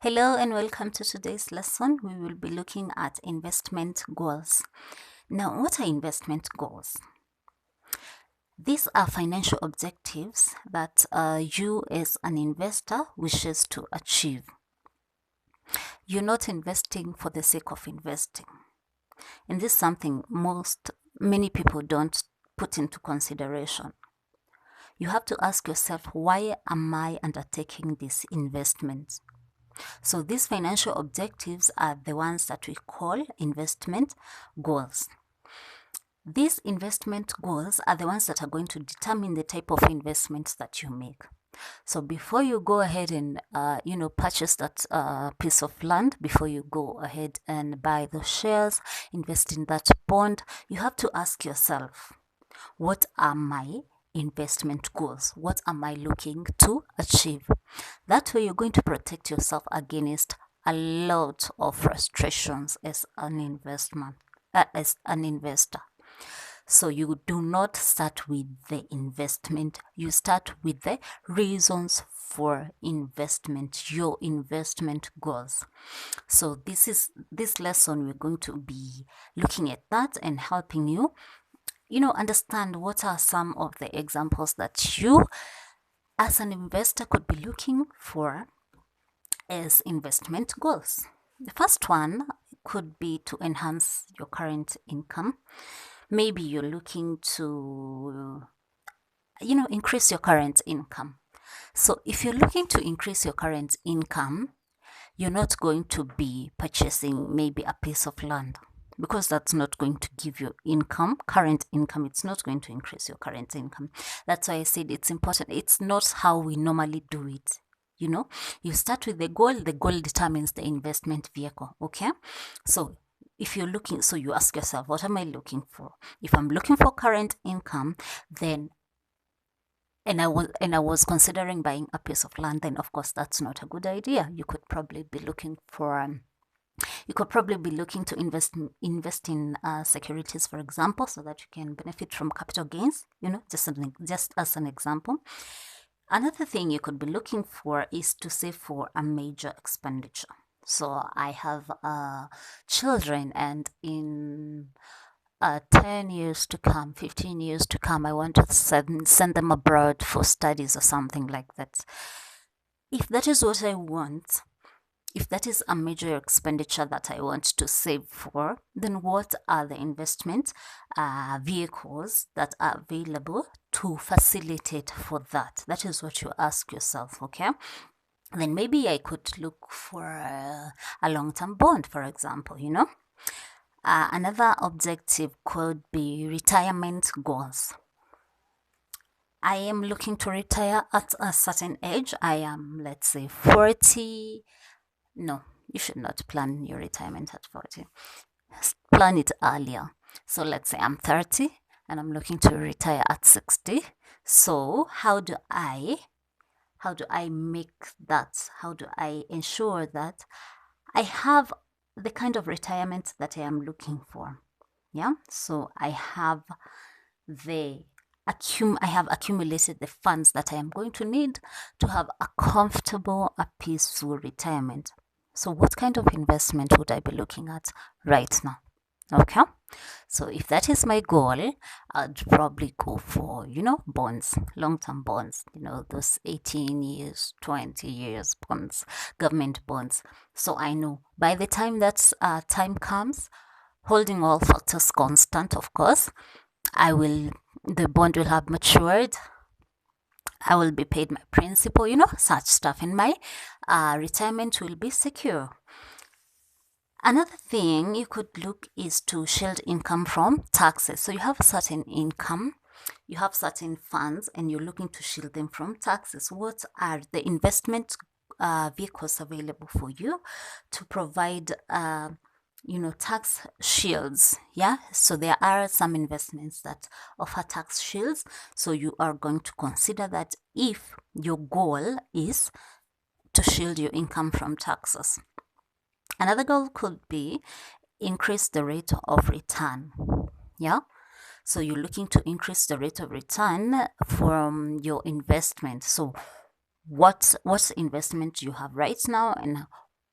Hello and welcome to today's lesson. We will be looking at investment goals. Now, what are investment goals? These are financial objectives that you as an investor wishes to achieve. You're not investing for the sake of investing. And this is something many people don't put into consideration. You have to ask yourself, why am I undertaking this investment? So these financial objectives are the ones that we call investment goals. These investment goals are the ones that are going to determine the type of investments that you make. So before you go ahead and purchase that piece of land, before you go ahead and buy the shares, invest in that bond, you have to ask yourself, what are my investment goals? What am I looking to achieve? That way you're going to protect yourself against a lot of frustrations as an investor. So you do not start with the investment, you start with the reasons for investment, your investment goals. So this lesson, we're going to be looking at that and helping you understand what are some of the examples that you as an investor could be looking for as investment goals. The first one could be to enhance your current income. Maybe you're looking to increase your current income. So if you're looking to increase your current income, you're not going to be purchasing maybe a piece of land, because that's not going to give you current income. It's not going to increase your current income. That's why I said it's important. It's not how we normally do it. You start with the goal determines the investment vehicle. Okay. So if you're looking, so you ask yourself, what am I looking for? If I'm looking for current income, then and I was considering buying a piece of land, then of course that's not a good idea. You could probably be looking to invest in securities, for example, so that you can benefit from capital gains. Just as an example. Another thing you could be looking for is to save for a major expenditure. So I have children, and in 10 years to come, 15 years to come, I want to send them abroad for studies or something like that. If that is what I want, if that is a major expenditure that I want to save for, then what are the investment vehicles that are available to facilitate for that? That is what you ask yourself, okay? Then maybe I could look for a long-term bond, for example, Another objective could be retirement goals. I am looking to retire at a certain age. I am, let's say, 40. No, you should not plan your retirement at 40. Plan it earlier. So let's say I'm 30 and I'm looking to retire at 60. So how do I make that? How do I ensure that I have the kind of retirement that I am looking for? Yeah. So I have accumulated the funds that I am going to need to have a comfortable, a peaceful retirement. So what kind of investment would I be looking at right now? Okay. So if that is my goal, I'd probably go for, bonds, long-term bonds, those 18 years, 20 years bonds, government bonds. So I know by the time that time comes, holding all factors constant, of course, the bond will have matured. I will be paid my principal, such stuff, and my retirement will be secure. Another thing you could look is to shield income from taxes. So you have a certain income, you have certain funds, and you're looking to shield them from taxes. What are the investment vehicles available for you to provide tax shields? Yeah, so there are some investments that offer tax shields. So you are going to consider that if your goal is to shield your income from taxes. Another goal could be increase the rate of return. Yeah, so you're looking to increase the rate of return from your investment. So what investment you have right now, and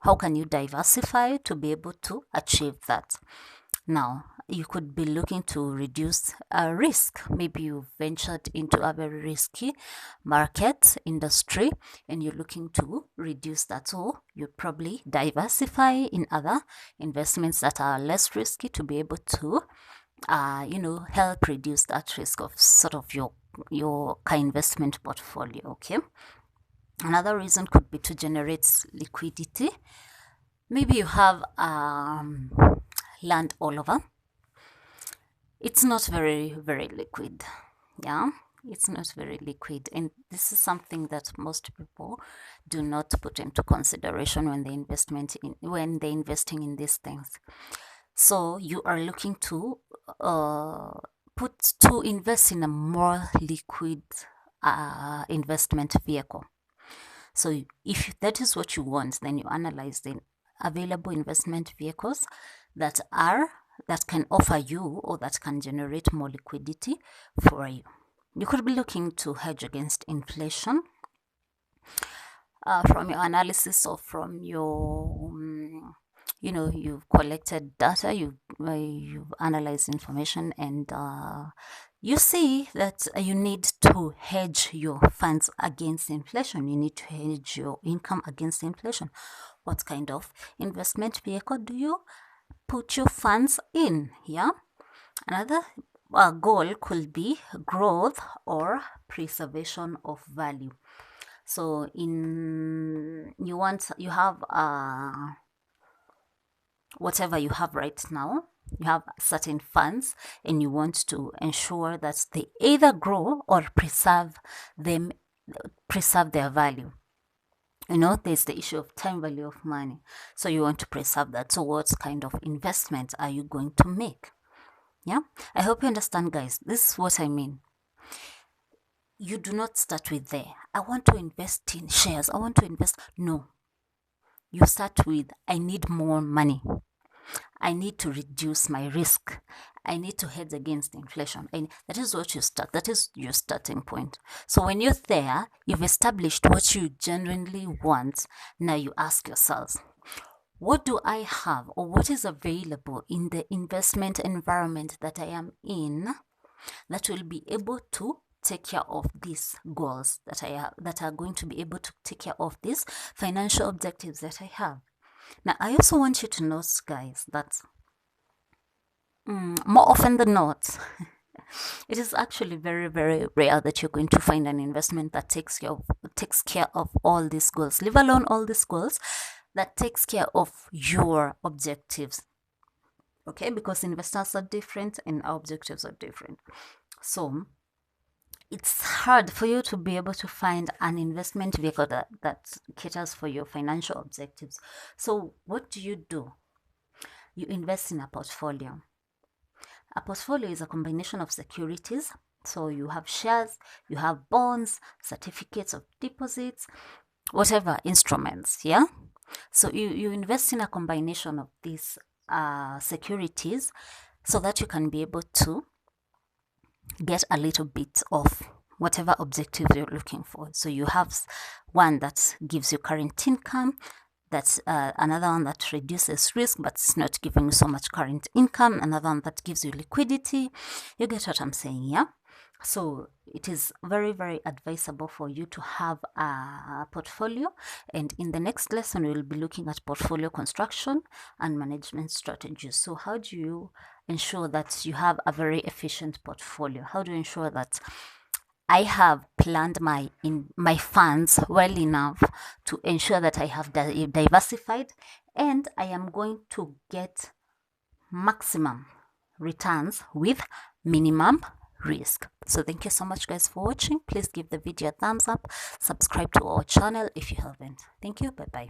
how can you diversify to be able to achieve that? Now, you could be looking to reduce risk. Maybe you ventured into a very risky market industry and you're looking to reduce that. So you probably diversify in other investments that are less risky to be able to, help reduce that risk of sort of your investment portfolio. Okay. Another reason could be to generate liquidity. Maybe you have land all over. It's not very liquid. Yeah, it's not very liquid, and this is something that most people do not put into consideration when they investing in these things. So you are looking to invest in a more liquid investment vehicle. So if that is what you want, then you analyze the available investment vehicles that can offer you or that can generate more liquidity for you. You could be looking to hedge against inflation. From your analysis or from your you've collected data, you've analyzed information, and you see that you need to hedge your funds against inflation. You need to hedge your income against inflation. What kind of investment vehicle do you put your funds in? Yeah. Another goal could be growth or preservation of value. So you have whatever you have right now, you have certain funds and you want to ensure that they either grow or preserve their value. There's the issue of time value of money. So you want to preserve that. So what kind of investment are you going to make? Yeah, I hope you understand, guys. This is what I mean. You do not start with I want to invest in shares. I want to invest. No. You start with, I need more money. I need to reduce my risk. I need to hedge against inflation. And that is what you start. That is your starting point. So when you're there, you've established what you genuinely want. Now you ask yourselves, what do I have, or what is available in the investment environment that I am in that will be able to take care of these goals that I have, that are going to be able to take care of these financial objectives that I have? Now, I also want you to note, guys, that more often than not, it is actually very rare that you're going to find an investment that takes care of all these goals, leave alone all these goals, that takes care of your objectives. Okay, because investors are different and our objectives are different. So it's hard for you to be able to find an investment vehicle that caters for your financial objectives. So what do? You invest in a portfolio. A portfolio is a combination of securities. So you have shares, you have bonds, certificates of deposits, whatever instruments. Yeah. So you invest in a combination of these securities so that you can be able to get a little bit of whatever objective you're looking for. So you have one that gives you current income, that's another one that reduces risk but it's not giving you so much current income, another one that gives you liquidity. You get what I'm saying? Yeah. So it is very advisable for you to have a portfolio, and in the next lesson we will be looking at portfolio construction and management strategies. So how do you ensure that you have a very efficient portfolio? How do you ensure that I have planned my funds well enough to ensure that I have diversified and I am going to get maximum returns with minimum risk? So thank you so much, guys, for watching. Please give the video a thumbs up, subscribe to our channel if you haven't. Thank you. Bye bye.